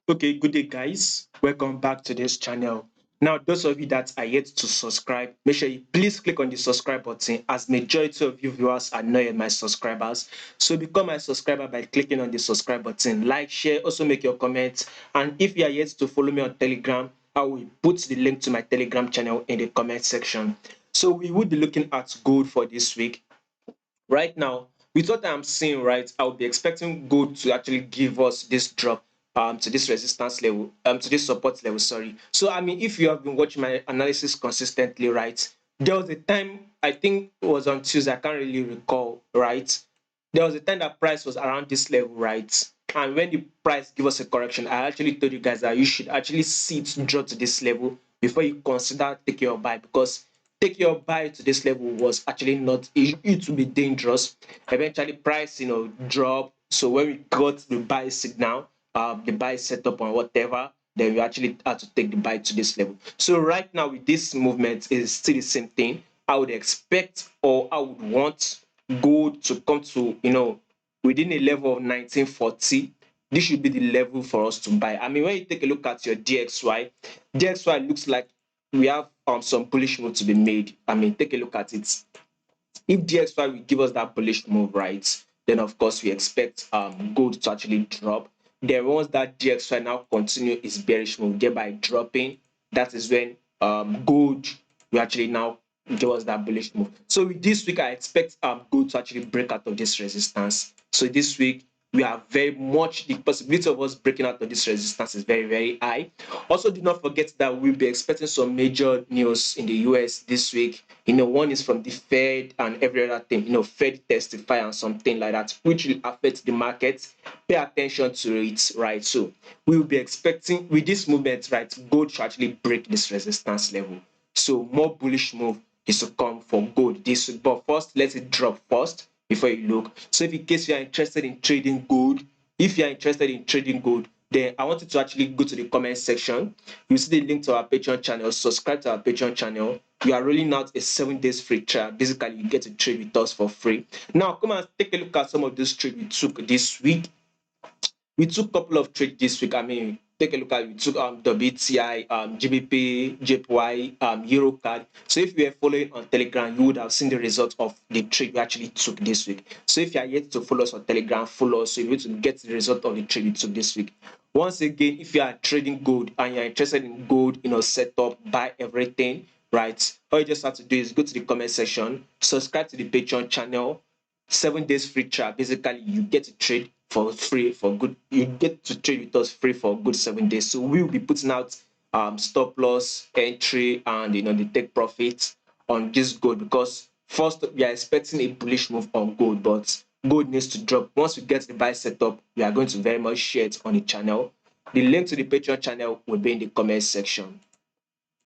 Okay, good day, guys. Welcome back to this channel. Now, those of you that are yet to subscribe, make sure you please click on the subscribe button, as majority of you viewers are not yet my subscribers. So become my subscriber by clicking on the subscribe button. Like, share, also make your comments. And if you are yet to follow me on Telegram, I will put the link to my Telegram channel in the comment section. So we will be looking at gold for this week. Right now, with what I'm seeing, right, I'll be expecting gold to actually give us this drop to this resistance level, to this support level, sorry. So, I mean, if you have been watching my analysis consistently, right, there was a time, I think it was on Tuesday, I can't really recall, right? There was a time that price was around this level, right? And when the price give us a correction, I actually told you guys that you should actually see it drop to this level before you consider taking your buy, because take your buy to this level was actually not it will be dangerous. Eventually price drop. So when we got the buy signal, the buy setup and whatever, then we actually had to take the buy to this level. So right now with this movement is still the same thing. I would expect, or I would want gold to come to within a level of 1940. This should be the level for us to buy. I mean, when you take a look at your DXY looks like we have some bullish move to be made. I mean, take a look at it. If DXY will give us that bullish move, right, then of course we expect gold to actually drop. Then once that DXY now continue its bearish move, thereby dropping, that is when gold will actually now give us that bullish move. So with this week, I expect gold to actually break out of this resistance. So this week, we are very much, the possibility of us breaking out of this resistance is very, very high. Also, do not forget that we'll be expecting some major news in the US this week. One is from the Fed and every other thing. Fed testify and something like that, which will affect the market. Pay attention to it, right? So we will be expecting with this movement, right, gold should actually break this resistance level. So more bullish move is to come for gold this week. But first, let it drop first before you look. So if in case you are interested in trading gold, then I want you to actually go to the comment section. You see the link to our Patreon channel. Subscribe to our Patreon channel. We are rolling out a 7 days free trial. Basically, you get to trade with us for free. Now, come and take a look at some of those trades we took this week. We took a couple of trades this week. I mean, take a look at it. We took WTI, GBP, JPY, EuroCAD. So if you were following on Telegram, you would have seen the result of the trade we actually took this week. So if you are yet to follow us on Telegram, follow us so you'll be able to get the result of the trade we took this week. Once again, if you are trading gold and you're interested in gold, setup, buy everything, right? All you just have to do is go to the comment section, subscribe to the Patreon channel, 7 days free trial. Basically, you get to trade for free for good. You get to trade with us free for good 7 days. So we will be putting out stop loss, entry, and the take profits on this gold, because first we are expecting a bullish move on gold, but gold needs to drop. Once we get the buy set up, we are going to very much share it on the channel. The link to the Patreon channel will be in the comment section.